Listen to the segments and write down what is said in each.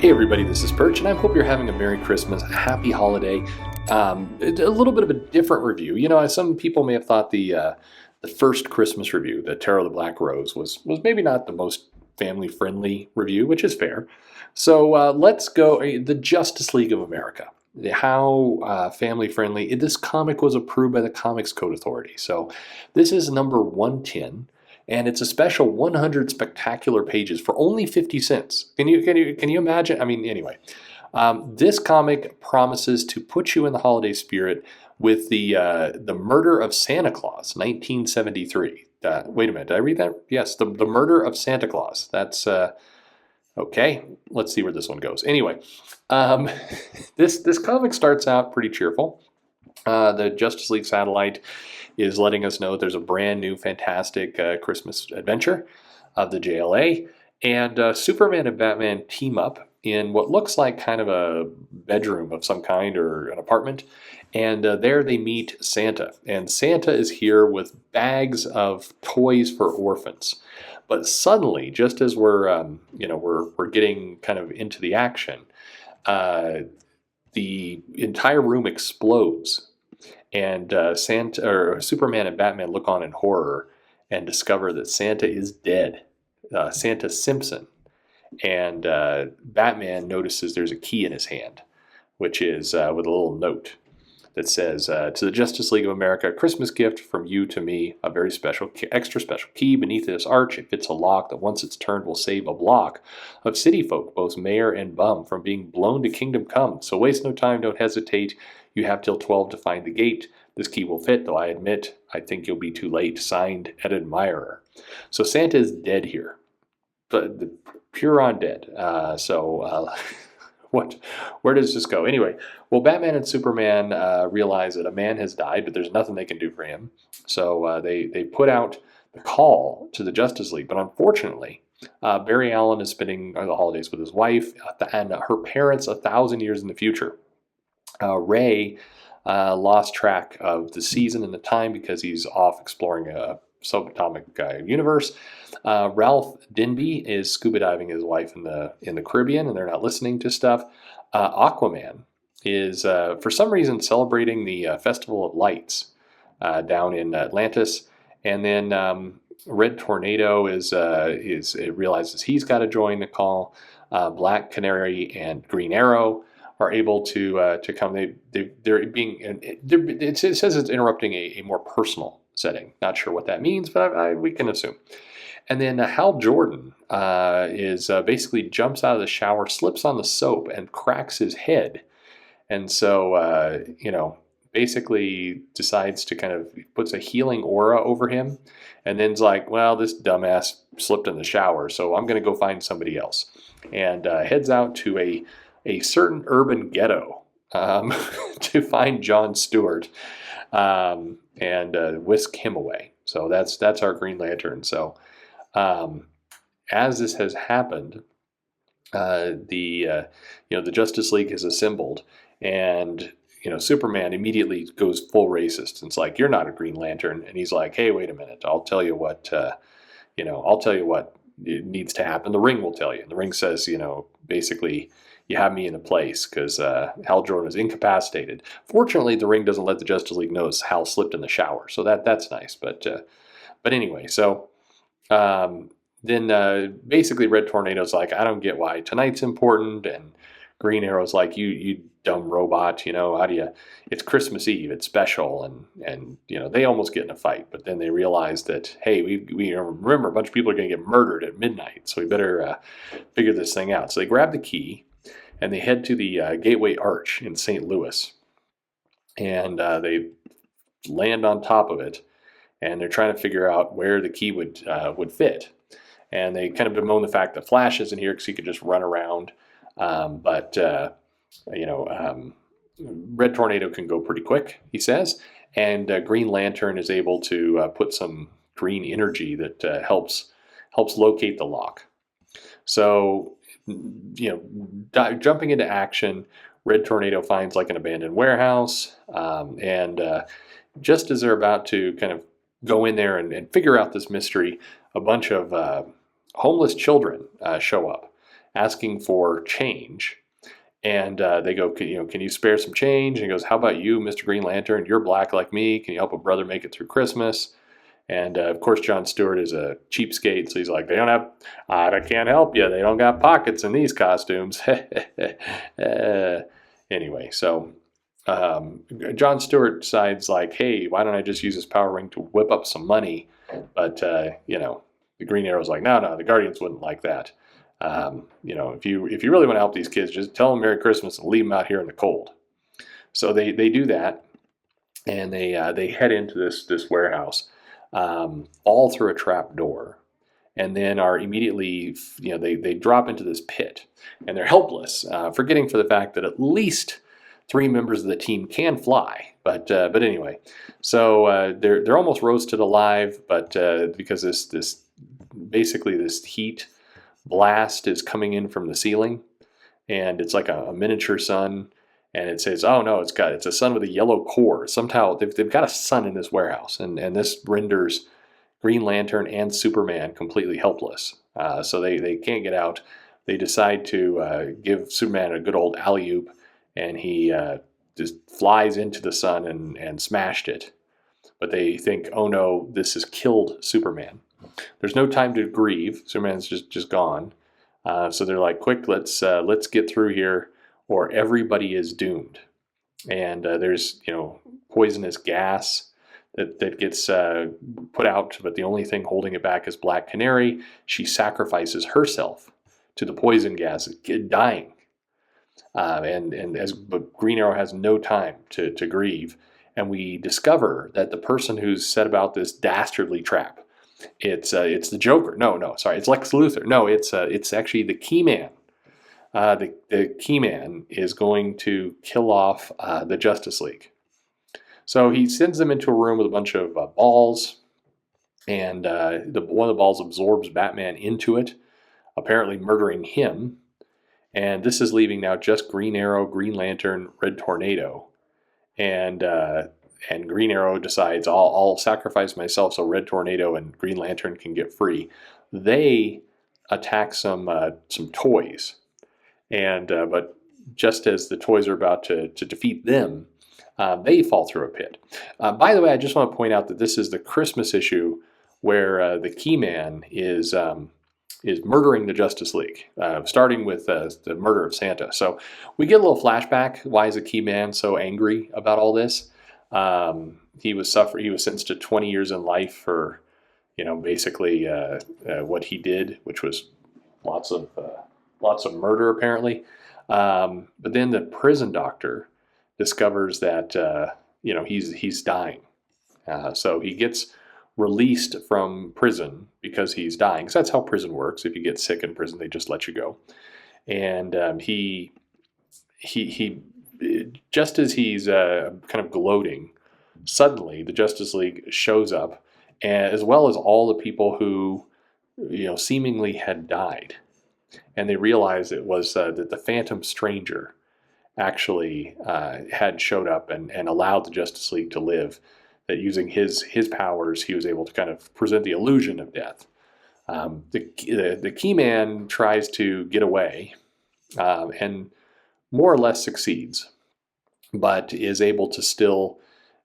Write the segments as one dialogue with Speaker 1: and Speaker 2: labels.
Speaker 1: Hey everybody, this is Perch, and I hope you're having a Merry Christmas, a Happy Holiday. A little bit of a different review. Some people may have thought the first Christmas review, the Tarot of the Black Rose, was maybe not the most family-friendly review, which is fair. So let's go, the Justice League of America. How family-friendly. This comic was approved by the Comics Code Authority. So this is number 110. And it's a special 100 spectacular pages for only 50 cents. Can you imagine? I mean, anyway, this comic promises to put you in the holiday spirit with the murder of Santa Claus, 1973. Wait a minute, did I read that? Yes, the murder of Santa Claus. That's okay. Let's see where this one goes. Anyway, this comic starts out pretty cheerful. The Justice League satellite is letting us know there's a brand new fantastic Christmas adventure of the JLA, and Superman and Batman team up in what looks like kind of a bedroom of some kind or an apartment, and there they meet Santa, and Santa is here with bags of toys for orphans. But suddenly, just as we're getting kind of into the action, the entire room explodes. And Superman and Batman look on in horror and discover that Santa is dead. Santa Simpson. And Batman notices there's a key in his hand, which is with a little note that says, to the Justice League of America, Christmas gift from you to me, a very special, extra special key beneath this arch. It fits a lock that once it's turned will save a block of city folk, both mayor and bum, from being blown to kingdom come. So waste no time, don't hesitate. You have till 12 to find the gate. This key will fit, though I admit, I think you'll be too late. Signed, Ed Admirer. So Santa is dead here. But pure on dead. Where does this go? Anyway, well, Batman and Superman realize that a man has died, but there's nothing they can do for him. So they put out the call to the Justice League. But unfortunately, Barry Allen is spending the holidays with his wife and her parents 1,000 years in the future. Ray lost track of the season and the time because he's off exploring a subatomic universe. Ralph Denby is scuba diving his wife in the Caribbean, and they're not listening to stuff. Aquaman is for some reason celebrating the Festival of Lights down in Atlantis, and then Red Tornado realizes he's got to join the call. Black Canary and Green Arrow are able to come. It says it's interrupting a more personal setting. Not sure what that means, but we can assume. And then Hal Jordan is basically jumps out of the shower, slips on the soap, and cracks his head. And so, basically decides to kind of puts a healing aura over him. And then's like, well, this dumbass slipped in the shower, so I'm going to go find somebody else. And heads out to a certain urban ghetto to find John Stewart and whisk him away. So that's our Green Lantern. So as this has happened, the Justice League has assembled, and Superman immediately goes full racist. And it's like, you're not a Green Lantern, and he's like, hey, wait a minute, I'll tell you what it needs to happen. The ring will tell you. And the ring says, basically, you have me in a place because Hal Jordan is incapacitated. Fortunately, the ring doesn't let the Justice League know Hal slipped in the shower, so that's nice. But anyway, so then basically Red Tornado's like, I don't get why tonight's important, and Green Arrow's like, you dumb robot, how do you? It's Christmas Eve, it's special, and they almost get in a fight, but then they realize that, hey, we remember a bunch of people are going to get murdered at midnight, so we better figure this thing out. So they grab the key. And they head to the Gateway Arch in St. Louis, and they land on top of it, and they're trying to figure out where the key would fit. And they kind of bemoan the fact that Flash isn't here because he could just run around, but Red Tornado can go pretty quick, he says, and Green Lantern is able to put some green energy that helps locate the lock. So. Jumping into action, Red Tornado finds like an abandoned warehouse, and just as they're about to kind of go in there and figure out this mystery, a bunch of homeless children show up. asking for change. And they go, can you spare some change? And he goes, how about you, Mr. Green Lantern? You're black like me. Can you help a brother make it through Christmas? And of course, John Stewart is a cheapskate, so he's like, I can't help you. They don't got pockets in these costumes. Anyway, so John Stewart decides like, hey, why don't I just use this power ring to whip up some money? But the Green Arrow's like, no, the Guardians wouldn't like that. If you really want to help these kids, just tell them Merry Christmas and leave them out here in the cold. So they do that, and they head into this warehouse, all through a trap door, and then are immediately, they drop into this pit, and they're helpless, forgetting for the fact that at least 3 members of the team can fly. But anyway, so they're almost roasted alive, but because this heat blast is coming in from the ceiling, and it's like a miniature sun, and it says, oh no, it's a sun with a yellow core. Somehow they've got a sun in this warehouse, and this renders Green Lantern and Superman completely helpless. So they can't get out. They decide to give Superman a good old alley-oop, and he just flies into the sun and smashed it. But they think, oh no, this has killed Superman. There's no time to grieve. Superman's just gone. So they're like, quick, let's get through here, or everybody is doomed. And there's poisonous gas that gets put out, but the only thing holding it back is Black Canary. She sacrifices herself to the poison gas, dying. But Green Arrow has no time to grieve, and we discover that the person who's set about this dastardly trap, it's the Joker. No, sorry, it's Lex Luthor. No, it's actually the Key Man. The Key Man is going to kill off the Justice League. So he sends them into a room with a bunch of balls, and one of the balls absorbs Batman into it, apparently murdering him. And this is leaving now just Green Arrow, Green Lantern, Red Tornado, and Green Arrow decides I'll sacrifice myself so Red Tornado and Green Lantern can get free. They attack some toys, and but just as the toys are about to defeat them, they fall through a pit. By the way, I just want to point out that this is the Christmas issue where the Key Man is murdering the Justice League, starting with the murder of Santa. So we get a little flashback. Why is the Key Man so angry about all this? He was sentenced to 20 years in life for, basically what he did, which was lots of murder apparently. But then the prison doctor discovers that he's dying. So he gets released from prison because he's dying. Because that's how prison works. If you get sick in prison, they just let you go. And he just as he's kind of gloating, suddenly the Justice League shows up, as well as all the people who seemingly had died. And they realize it was that the Phantom Stranger actually had showed up and allowed the Justice League to live. That using his powers, he was able to kind of present the illusion of death. The Key Man tries to get away, and more or less succeeds, but is able to still.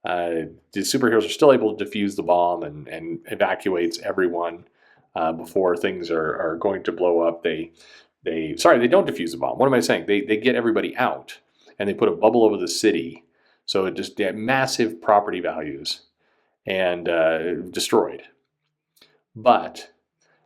Speaker 1: The superheroes are still able to defuse the bomb and evacuates everyone before things are going to blow up. They don't defuse the bomb. What am I saying? They get everybody out, and they put a bubble over the city. So it just had massive property values and destroyed. But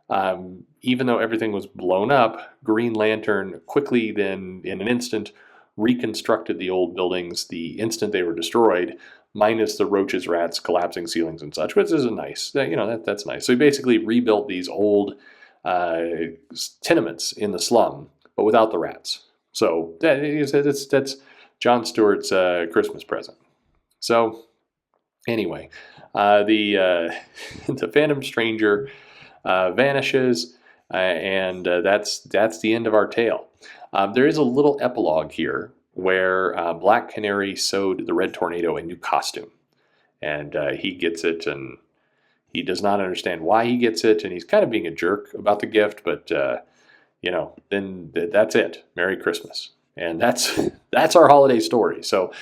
Speaker 1: even though everything was blown up, Green Lantern quickly then, in an instant, reconstructed the old buildings the instant they were destroyed, minus the roaches, rats, collapsing ceilings and such, which is that's nice. So he basically rebuilt these old tenements in the slum, but without the rats. So that's John Stewart's Christmas present. So anyway, the Phantom Stranger vanishes, and that's the end of our tale. There is a little epilogue here where Black Canary sewed the Red Tornado a new costume, and he gets it, and he does not understand why he gets it, and he's kind of being a jerk about the gift, but then that's it. Merry Christmas. And that's our holiday story. So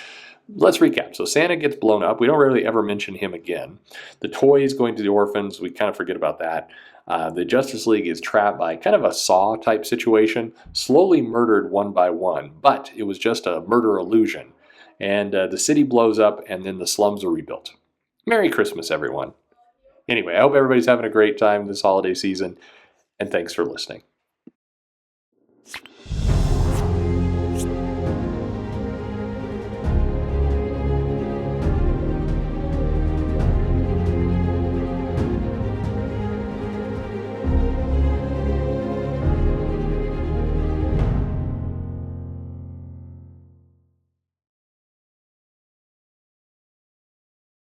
Speaker 1: let's recap. So Santa gets blown up. We don't really ever mention him again. The toys going to the orphans, we kind of forget about that. The Justice League is trapped by kind of a Saw type situation, slowly murdered one by one, but it was just a murder illusion. And the city blows up, and then the slums are rebuilt. Merry Christmas, everyone. Anyway, I hope everybody's having a great time this holiday season, and thanks for listening.